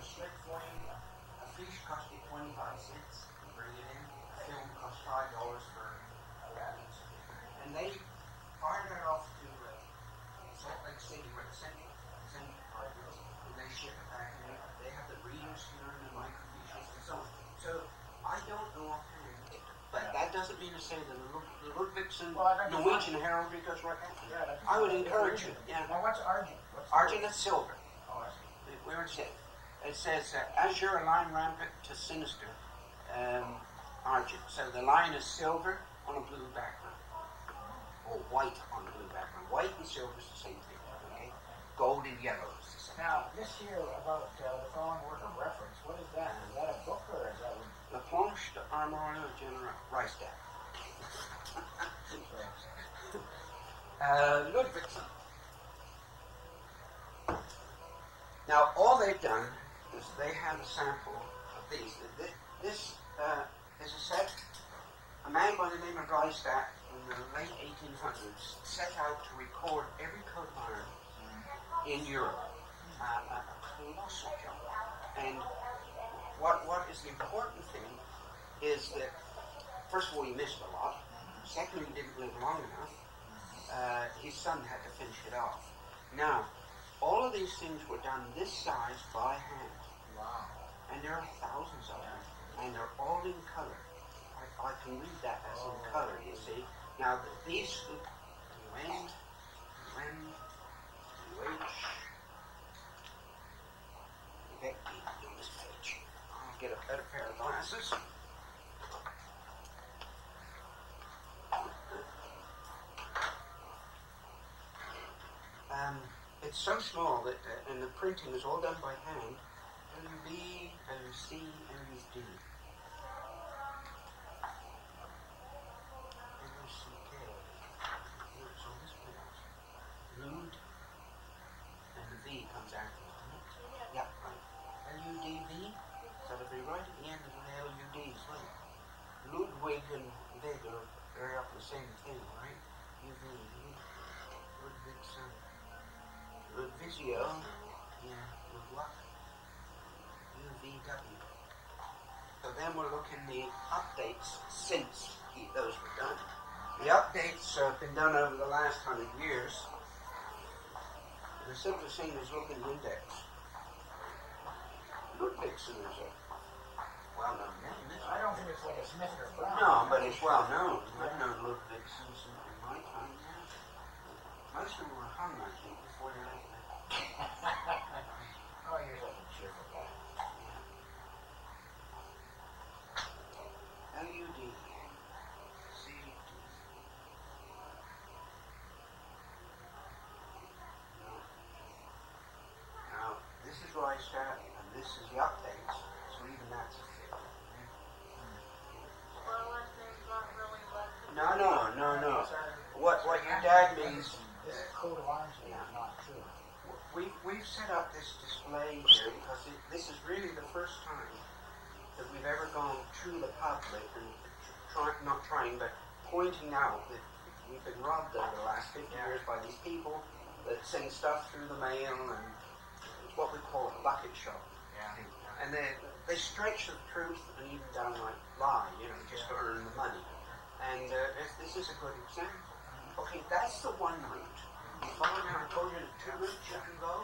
slip flame, a fish cost you 25 cents to bring it in. A film cost $5 for weapons. And they fired it off to Salt Lake City, where the Central Park is, and they ship it back. And they have the readers here and the microfiches and so on. So I don't know offhand, but that doesn't mean to say that the Ludvigsen Norwegian heraldry goes right after. Yeah, I would encourage you. Yeah. Now what's argent? Argent is silver. Oh, I see. Where it says, azure, a line rampant to sinister, argent. So the line is silver on a blue background, or white on a blue background. White and silver is the same thing. Okay, gold and yellow is the same. Now this here about the following work of reference. What is that? Is that a book or is that? La Planche d'Armorial General Reichstag. Ludvigsen. Now, all they've done is they have a sample of these. This is a set. A man by the name of Reichstag in the late 1800s set out to record every coat of iron in Europe. A colossal job. And what is the important thing is that, first of all, he missed a lot. Secondly, he didn't live long enough. His son had to finish it off. Now, all of these things were done this size by hand. Wow. And there are thousands of them. And they're all in color. I can read that as in color, you see. Now, these, UN, UH, okay, on this page. I'll get a better pair of glasses. It's so small that, and the printing is all done by hand. LUB, LUC, LUD. LUCK. It's on this page. Lud, and the V comes after it. Yeah, right. LUDV, so it'll be right at the end of the LUD as well. Ludwig and Vig are very often the same thing, right? UV, Ludvigsen. Ludvigio, yeah, Ludwig, UVW. So then we're looking at the updates since those were done. The updates have been done over the last 100 years. The simplest thing is look at the index. Ludvigsen is a well-known name. I don't think it's like a Smith or Brown. No, but it's well-known. I've known Ludvigsens in my time. Most of them were hung, I think, before they left there. Oh, you're such a cheerful guy. LUD. CD. Now, this is Reichstag, and this is the updates, so even that's a fit. No. What your dad means... This coat of arms is not true. We've set up this display here because this is really the first time that we've ever gone to the public and but pointing out that we've been robbed over the last 50 years by these people that send stuff through the mail, and it's what we call a bucket shop. Yeah. And they stretch the truth and even downright lie, just to earn the money. And this is a good example. Okay, that's the one route. You follow me? I told you the two routes you can go.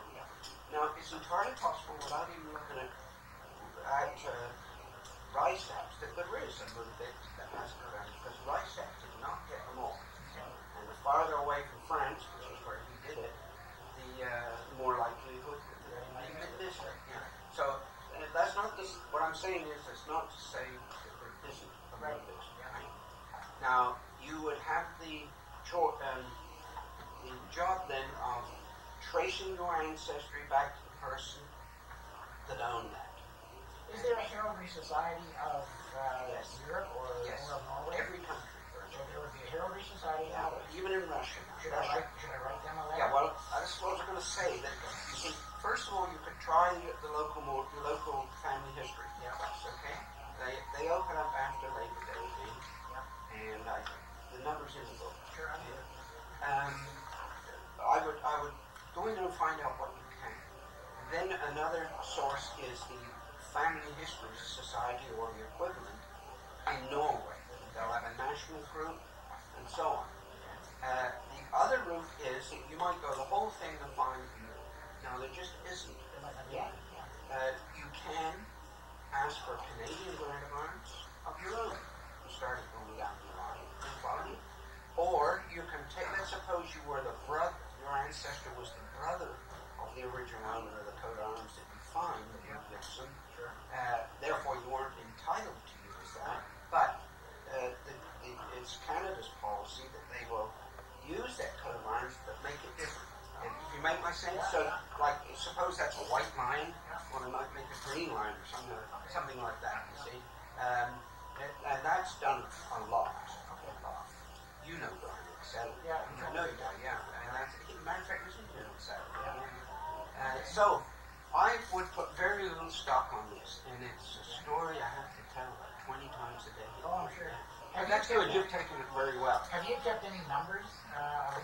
Now, it's entirely possible without even looking at Reichstag that there is a little bit that has to go around, because Reichstag did not get them all. And the farther away from France, which is where he did it, the more likelihood that he made this. So, that's not this. What I'm saying is, it's not to say that there isn't a Ludvigsen. Right? Now, you would have the job then of tracing your ancestry back to the person that owned that. Is there a heraldry society of Europe or of Norway? Every country. So there would be a heraldry society now. Even in Russia. Should I write them a letter? Yeah, well, that's what I was going to say. That, you see, first of all, you could try the local family history. Yeah. Okay? They open up after Labor Day, and the numbers in the book. Sure, I do. I would go in there and find out what you can. And Then another source is the Family History Society, or the equivalent, in Norway. They'll have a national group, and so on. The other route is that you might go the whole thing and find, no, there just isn't. You can ask for Canadian grant of arms of your own. You started going down the line and following. Or you can take, let's suppose you were the brother, your ancestor was the brother of the original owner of the coat of arms that you find in Gibson. Sure. Therefore, you weren't entitled to use that. But it's Canada's policy that they will use that coat of arms but make it different. And if you make my sense, so like suppose that's a white line, or they might make a green line or something like that. You see, and that's done a lot. You know Brian Excel. Yeah. I know you do. Yeah, and that's matter of fact, isn't it Excel? So I would put very little stock on this, and it's a story I have to tell about 20 times a day. Oh, I'm sure. And that's good. You've taken it very well. Have you kept any numbers?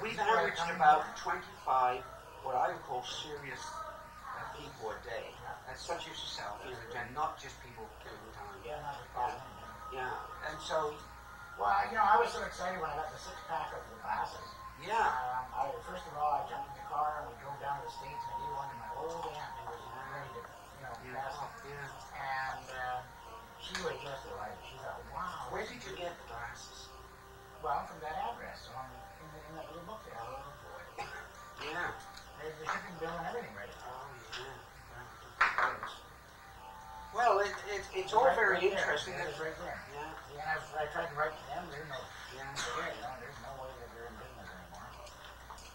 We've averaged about 25 what I would call serious people a day. Such as yourself, you know, and not just people killing time. Yeah. And so. Well, you know, I was so excited when I got the 6-pack of the glasses. Yeah. First of all, I jumped in the car and we drove down to the States, and I gave one to my old aunt who was ready to, pass it. Yeah. And she was just delighted. She thought, wow. Where did you get the glasses? Well, from that address in that little book there. Oh, boy. Yeah. There's the shipping bill and everything right there. Oh, yeah. Well, it's all right, very right interesting. It's right there. Yeah. And I tried to write to them. There's no, there's no way that they're in business anymore.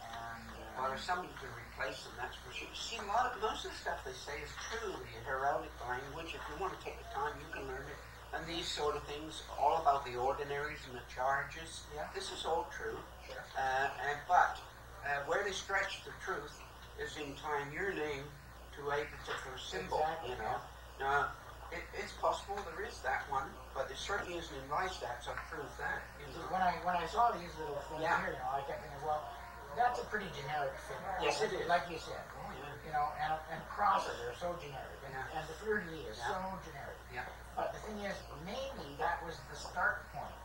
And well, there's somebody to replace them. That's for sure. See, most of the stuff they say is true. The heraldic language. If you want to take the time, you can learn it. And these sort of things, all about the ordinaries and the charges. Yeah. This is all true. Sure. But where they stretch the truth is in tying your name to a particular symbol. Exactly. You know. Now, it's possible there is that one, but there certainly isn't in my stats. I've proved that. You know. When I saw these little things here, I kept thinking, well, that's a pretty generic figure. Yes, it is. Like you said, and crosses are so generic, and the fleur-de-lis is so generic. Yeah. But the thing is, maybe that was the start point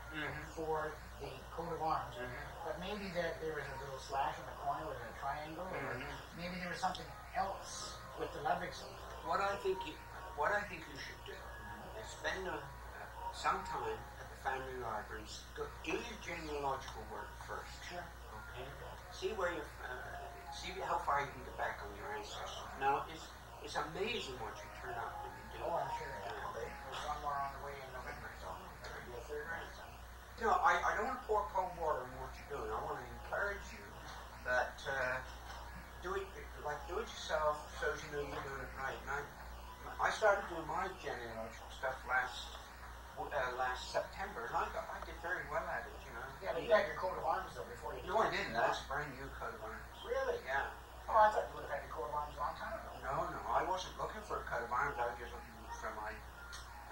for the coat of arms. But maybe there was a little slash in the corner with a triangle, or maybe there was something else with the Ludwigson. What I think you should do is spend some time at the family libraries. Do your genealogical work first. Sure. Okay. See where you see how far you can get back on your ancestors. Now it's amazing what you turn up when you do. Oh, I'm sure. There's one more on the way in November, so there'll be a third grandson. You know, I don't want to pour cold water on what you're doing. I want to encourage you that do it yourself, so you know you're doing it right. And I started doing my genealogical stuff last September, and I did very well at it, you know. Yeah, but you got your coat of arms though before you. No, I didn't. That's a brand new coat of arms. Really? Yeah. Oh, I thought you would have had your coat of arms a long time ago. No, I wasn't looking for a coat of arms. I was just looking for my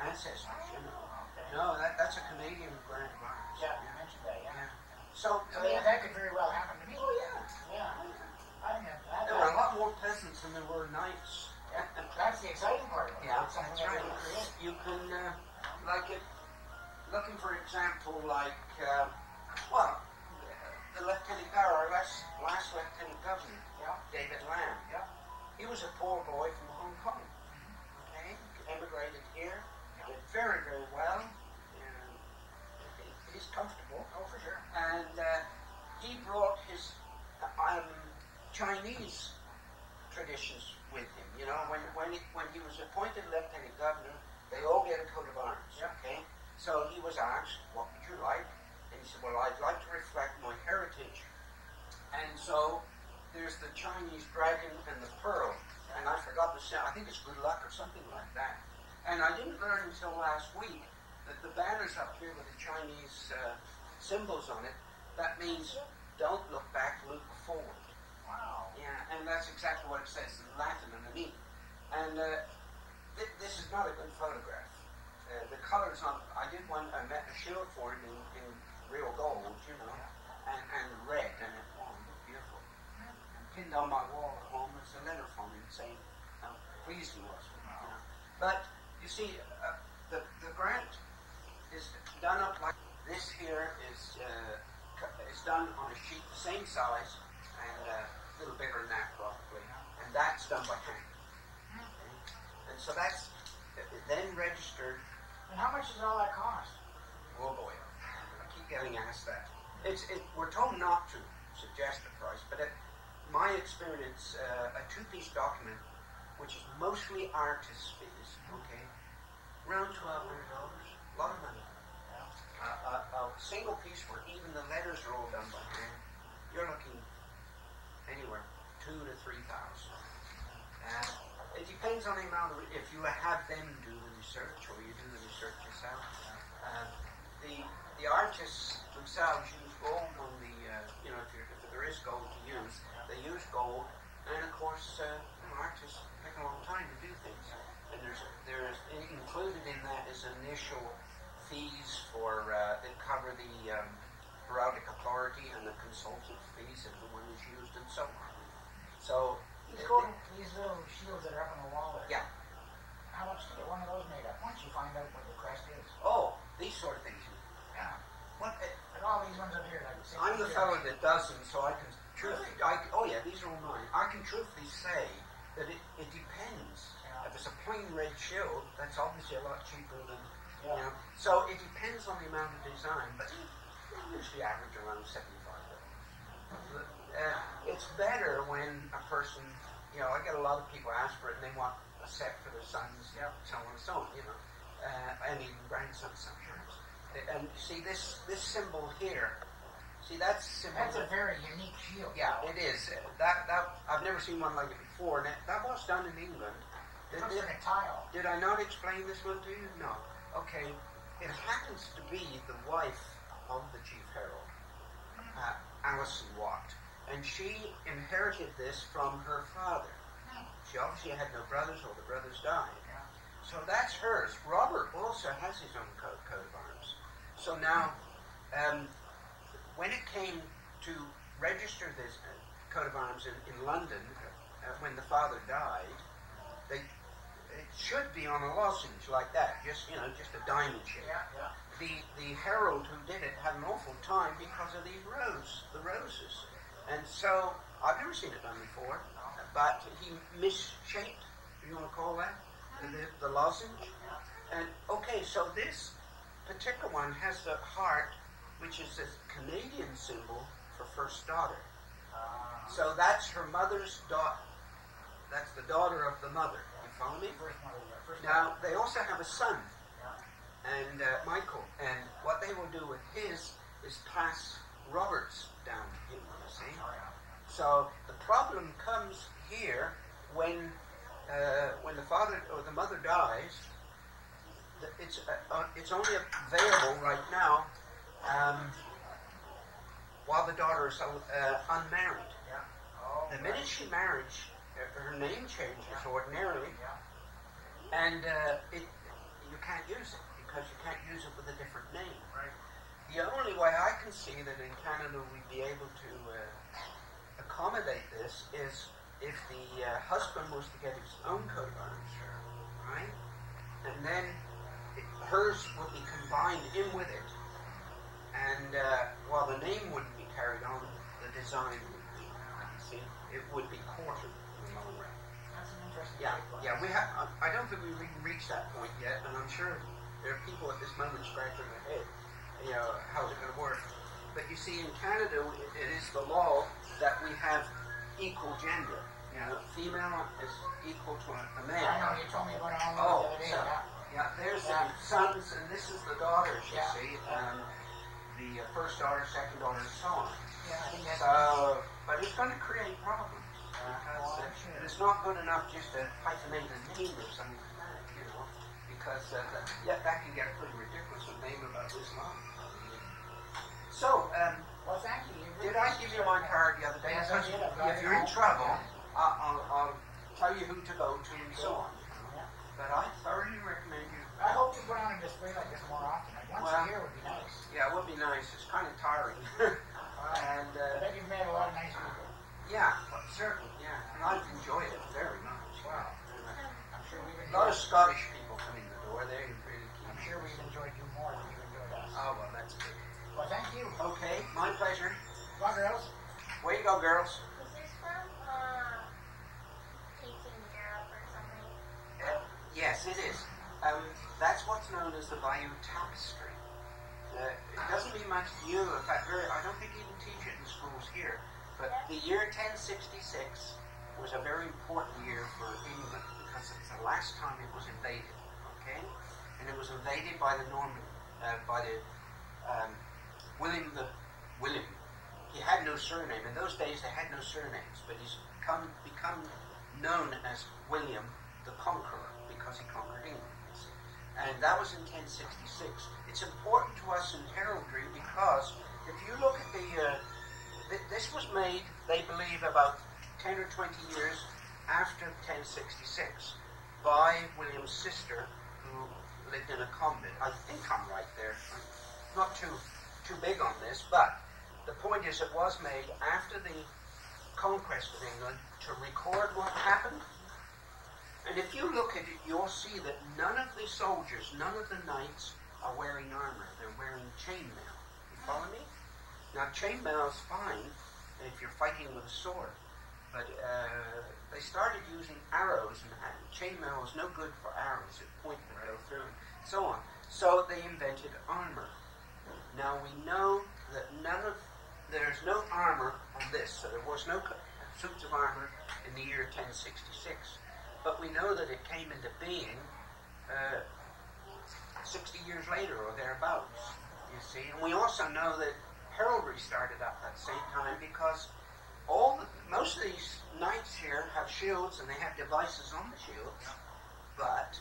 ancestors, you know. Okay. No, that's a Canadian grant of arms. Yeah, you mentioned that. Yeah. So that could very well happen to me. Oh yeah. Yeah. I mean, there were a lot more peasants than there were knights. That's the exciting part of it. Yeah, it's something that's right. that we create. You can, looking for example, the Lieutenant Governor, our last Lieutenant Governor, David Lamb. Yeah. He was a poor boy from Hong Kong. Okay, emigrated here, did very, very well. And he's comfortable. Oh, for sure. And he brought his Chinese traditions with him. You know, when he was appointed Lieutenant Governor, they all get a coat of arms. Yeah. Okay. So he was asked, "What would you like?" And he said, "Well, I'd like to reflect my heritage." And so there's the Chinese dragon and the pearl, and I forgot to say, I think it's good luck or something like that. And I didn't learn until last week that the banners up here with the Chinese symbols on it, that means don't look back, look forward. Wow. Yeah, and that's exactly what it says in Latin underneath. And this is not a good photograph. The colors on, I met a shield for it in real gold, you know, and red, and it looked beautiful. And pinned on my wall at home is a letter from him saying, pleased he was. You know. But you see, the grant is done up like this. Here is done on a sheet the same size and a little bigger than that probably, and that's done by hand. Okay. And so that's then registered. And how much does all that cost? Oh boy, I keep getting asked that. We're told not to suggest a price, but my experience, a two-piece document, which is mostly artist fees, okay, around $1,200, a lot of money. A single piece where even the letters are all done by hand, you're looking anywhere $2,000 to $3,000. It depends on the amount of, if you have them do the research or you do the research yourself. The artists themselves use gold on the, if there is gold to use, they use gold, and of course, artists take a long time to do things. And there's included in that is initial fees for that cover the heraldic authority and the consultant fees if the one is used and so on. So these little shields that are up on the wall there. Yeah. How much to get one of those made up? Once you find out what the crest is. Oh, these sort of things. Yeah. What? Like all these ones up here, like the I'm the fellow that does them, so I can truthfully. These are all mine. I can truthfully say that it depends. Yeah. If it's a plain red shield, that's obviously a lot cheaper than. You know, so it depends on the amount of design, but they usually average around $75. It's better when a person, I get a lot of people ask for it and they want a set for their sons, so on and so on, and even grandsons sometimes. And see this symbol here, that's symbol. That's a very unique shield. Yeah, it is. That I've never seen one like it before, and that was done in England. It looks like a tile. Did I not explain this one to you? No. Okay, it happens to be the wife of the Chief Herald, Alison Watt, and she inherited this from her father. She obviously had no brothers, or the brothers died. So that's hers. Robert also has his own coat of arms. So now, when it came to register this coat of arms in London, when the father died, it should be on a lozenge like that, just a diamond shape. Yeah. The herald who did it had an awful time because of the roses. And so, I've never seen it done before, but he misshaped, you want to call that, the lozenge. And okay, so this particular one has the heart, which is a Canadian symbol for first daughter. So that's her mother's daughter. That's the daughter of the mother. Follow me? Now, they also have a son, and Michael, and what they will do with his is pass Robert's down him, you see? So the problem comes here when the father or the mother dies. It's only available right now while the daughter is unmarried. The minute she marries, her name changes ordinarily, and you can't use it because you can't use it with a different name. Right. The only way I can see that in Canada we'd be able to accommodate this is if the husband was to get his own coat of arms, right? And then hers would be combined in with it, and while the name wouldn't be carried on, the design would be. See, it would be quartered. That's an interesting Yeah. We have. I don't think we've even reached that point yet, and I'm sure there are people at this moment scratching their head. How's it going to work? But you see, in Canada, it is the law that we have equal gender. Female is equal to a male. I know, you told me about it all the other day. There's the sons, and this is the daughters, you see. The first daughter, second daughter, and so on. Yeah, I think that's but it's going to create problems. It's not good enough just to hyphenate a name or something like that, because that can get pretty ridiculous, a name about Islam. So, well, thank you. Did I give you my card the other day? Yes, I did. If you're in trouble, I'll tell you who to go to and so on. But I thoroughly recommend you. I hope you put on a display like this more often. Like once a year would be nice. Yeah, it would be nice. It's kind of tiring. And I bet you've met a lot of nice people. Yeah, certainly. Yeah, and I've enjoyed it very much. Wow. lot of Scottish people come in the door. They're really keen. I'm sure we've enjoyed you more than you enjoyed us. Oh, well, that's good. Well, thank you. Okay, my pleasure. Come on, girls. Way you go, girls. Is this from Eastern Europe or something? Yes, it is. That's what's known as the Bayeux Tapestry. It doesn't mean much to you. In fact, I don't think you even teach it in schools here. But the year 1066 was a very important year for England because it's the last time it was invaded. Okay, and it was invaded by the William. He had no surname. In those days, they had no surnames, but he's become known as William the Conqueror because he conquered England. And that was in 1066. It's important to us in heraldry because if you look at this was made, they believe, about 10 or 20 years after 1066 by William's sister who lived in a convent. I think I'm right there. I'm not too big on this, but the point is it was made after the conquest of England to record what happened. And if you look at it, you'll see that none of the soldiers, none of the knights are wearing armor. They're wearing chainmail. You follow me? Now, chainmail is fine if you're fighting with a sword. But they started using arrows, and chainmail was no good for arrows. It pointed right through, and so on. So they invented armor. Now we know that there's no armor on this, so there was no suits of armor in the year 1066. But we know that it came into being 60 years later or thereabouts, you see. And we also know that heraldry started up at the same time because most of these knights here have shields and they have devices on the shields, but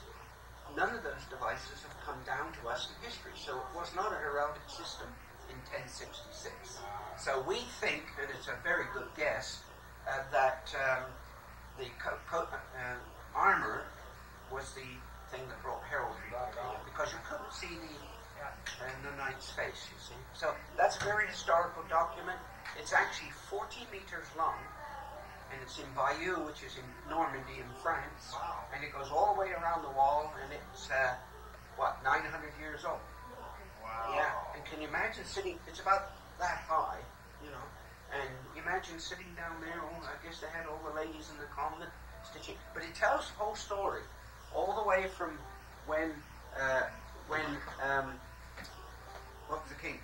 none of those devices have come down to us in history. So it was not a heraldic system in 1066. So we think, and it's a very good guess, that the armor was the thing that brought heraldry because you couldn't see the knight's face, you see. So that's a very historical document. It's actually 40 meters long, and it's in Bayeux, which is in Normandy in France. Wow. And it goes all the way around the wall, and it's 900 years old. Wow. Yeah, and can you imagine sitting? It's about that high, you know. And you imagine sitting down there. I guess they had all the ladies in the convent stitching, but it tells the whole story, all the way from when what was the king?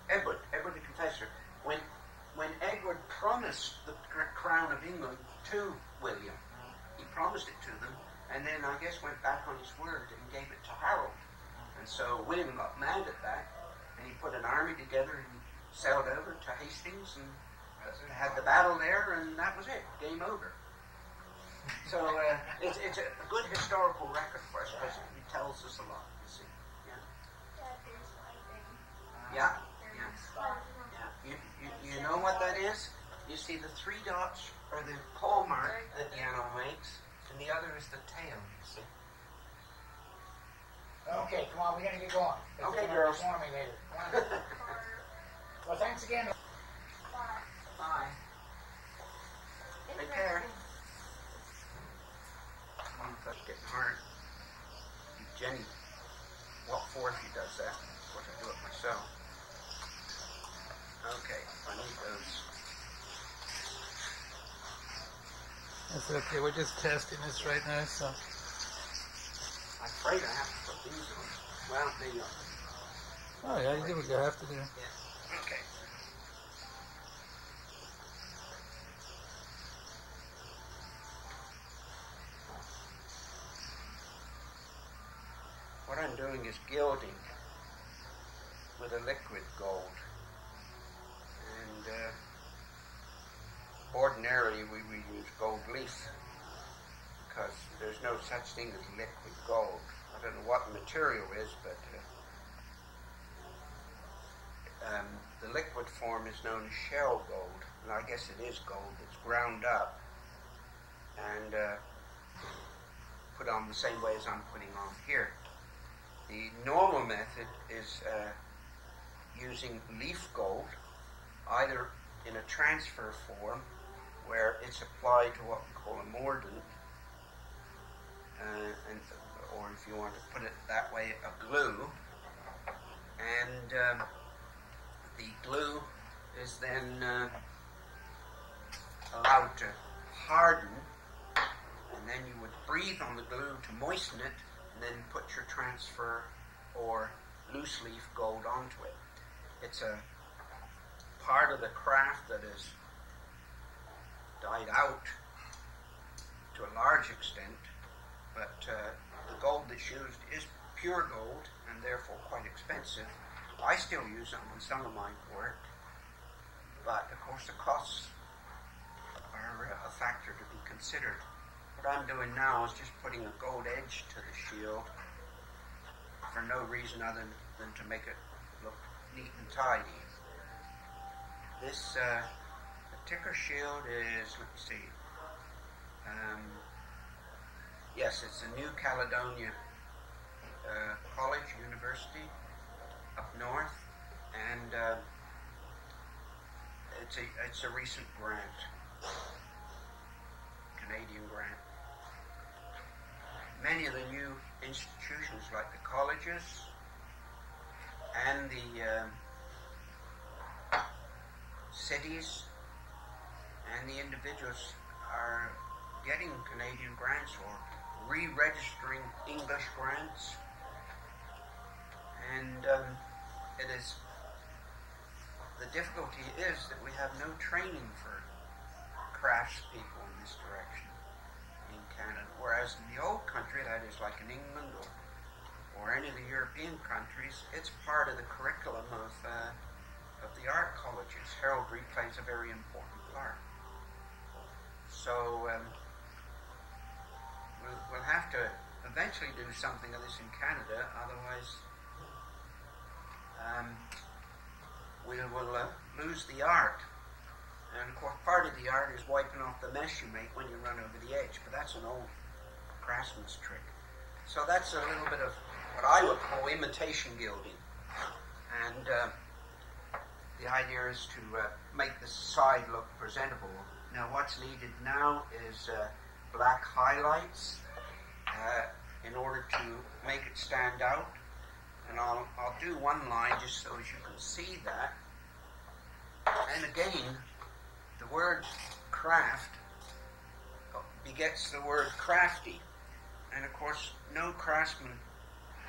Edward the Confessor. When Edward promised the crown of England to William, he promised it to them, and then I guess went back on his word and gave it to Harold. And so William got mad at that, and he put an army together and sailed over to Hastings and had the battle there, and that was it. Game over. So it's a good historical record for us because it tells us a lot. You see. Yeah. You know what that is? You see the 3 dots are the paw mark that the animal makes, and the other is the tail, you see. Okay, come on, we gotta get going. Okay, girls. Inform me later. Well, thanks again. Bye. Take care. That's getting hard. Jenny, what for she does that? Of course, I do it myself. Okay, I need those. That's okay, we're just testing this right now, so. I'm afraid I have to put these on. Well, there you are. Oh yeah, you do what you have to do. Yeah. Okay. What I'm doing is gilding with a liquid gold. And ordinarily we use gold leaf because there's no such thing as liquid gold. I don't know what the material is, but the liquid form is known as shell gold, and I guess it is gold. It's ground up and put on the same way as I'm putting on here. The normal method is using leaf gold, either in a transfer form where it's applied to what we call a mordant, if you want to put it that way, a glue. And the glue is then allowed to harden, and then you would breathe on the glue to moisten it, and then put your transfer or loose leaf gold onto it. It's a part of the craft that has died out to a large extent, but the gold that's used is pure gold and therefore quite expensive. I still use them on some of my work, but of course the costs are a factor to be considered. What I'm doing now is just putting a gold edge to the shield for no reason other than to make it look neat and tidy. This particular shield is, let's see, yes, it's a New Caledonia college, university up north, and it's a recent grant, Canadian grant. Many of the new institutions, like the colleges and the cities and the individuals, are getting Canadian grants or re-registering English grants, and the difficulty is that we have no training for craftspeople in this direction in Canada, whereas in the old country, that is like in England or any of the European countries, it's part of the curriculum of the art colleges. Heraldry plays a very important part. So we'll have to eventually do something of this in Canada, otherwise we will lose the art. And of course part of the art is wiping off the mess you make when you run over the edge, but that's an old craftsman's trick. So that's a little bit of what I would call imitation gilding. And the idea is to make the side look presentable. Now what's needed now is black highlights in order to make it stand out. And I'll do one line just so as you can see that. And again, the word craft begets the word crafty. And of course, no craftsman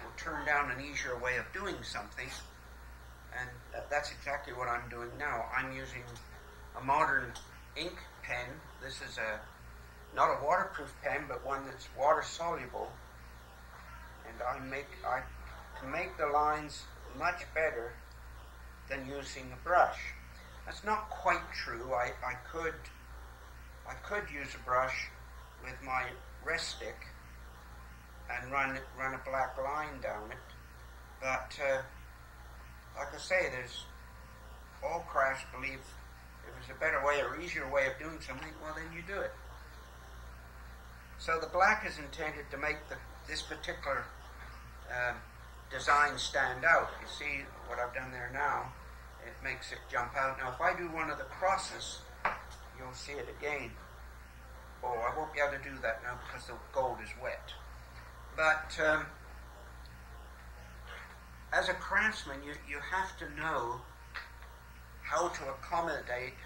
will turn down an easier way of doing something. And that's exactly what I'm doing now. I'm using a modern ink pen. This is not a waterproof pen, but one that's water soluble. And I can make the lines much better than using a brush. That's not quite true. I could use a brush with my rest stick and run a black line down it, but like I say, there's all crafts believe if there's a better way or easier way of doing something, well then you do it. So the black is intended to make this particular design stand out. You see what I've done there now? It makes it jump out. Now if I do one of the crosses, you'll see it again. Oh, I won't be able to do that now because the gold is wet. But as a craftsman, you have to know how to accommodate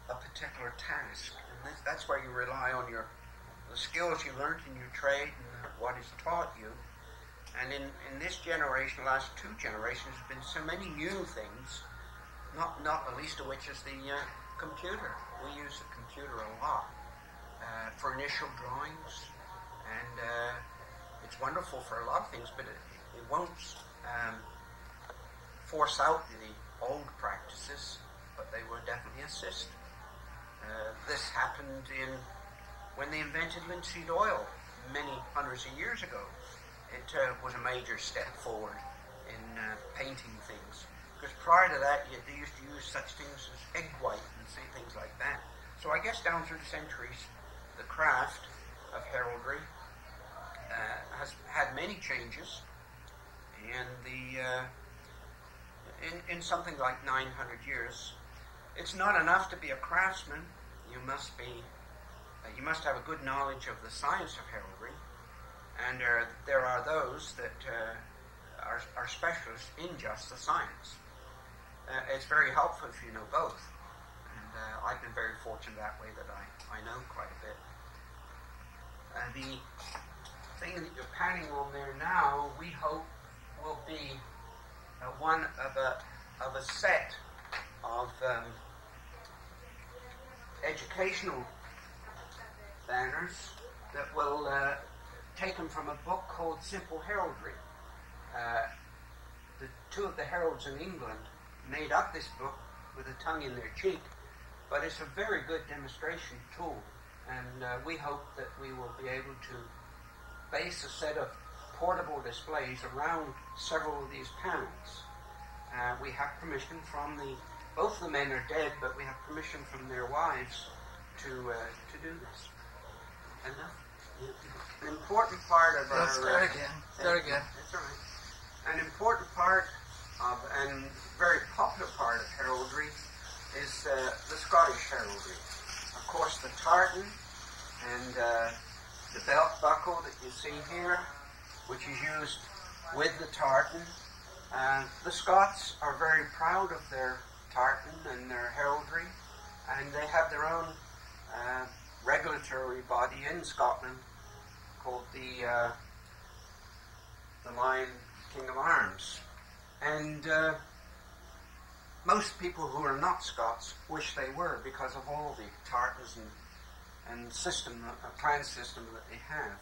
a particular task. And that's where you rely on the skills you learned in your trade and what is taught you. And in this generation, the last two generations, have been so many new things, not the least of which is the computer. We use the computer a lot for initial drawings, and it's wonderful for a lot of things, but it won't force out the old practices, but they will definitely assist. This happened when they invented linseed oil many hundreds of years ago. It was a major step forward in painting things. Because prior to that, they used to use such things as egg white and things like that. So I guess down through the centuries, the craft of heraldry has had many changes. And in something like 900 years, it's not enough to be a craftsman. You must have a good knowledge of the science of heraldry. And there are those that are specialists in just the science. It's very helpful if you know both. And I've been very fortunate that way that I know quite a bit. The thing that you're panning on there now, we hope, will be one of a set of educational banners that will taken from a book called Simple Heraldry. The two of the heralds in England made up this book with a tongue in their cheek, but it's a very good demonstration tool, and we hope that we will be able to base a set of portable displays around several of these panels. We have permission from both the men are dead, but we have permission from their wives to do this. Enough? An important part of our... Start again. That's all right. An important part of, and very popular part of heraldry is the Scottish heraldry. Of course, the tartan and the belt buckle that you see here, which is used with the tartan. The Scots are very proud of their tartan and their heraldry, and they have their own regulatory body in Scotland called the Lion King of Arms. And most people who are not Scots wish they were, because of all the tartans and system, clan system that they have.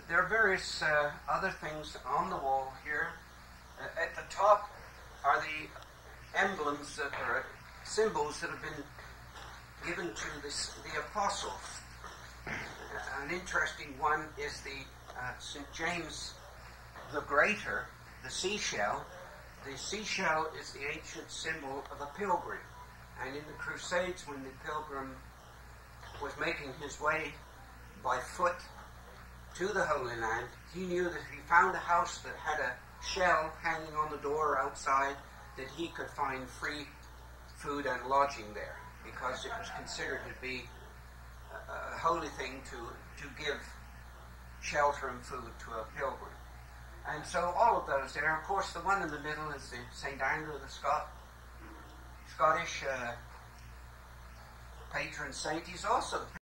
There are various other things on the wall here. At the top are the emblems that are symbols that have been given to the apostles. An interesting one is the St. James the Greater, the seashell. The seashell is the ancient symbol of a pilgrim. And in the Crusades, when the pilgrim was making his way by foot to the Holy Land, he knew that if he found a house that had a shell hanging on the door or outside, that he could find free food and lodging there, because it was considered to be a holy thing to give shelter and food to a pilgrim. And so all of those there. Of course, the one in the middle is the St. Andrew the Scottish patron saint. He's also the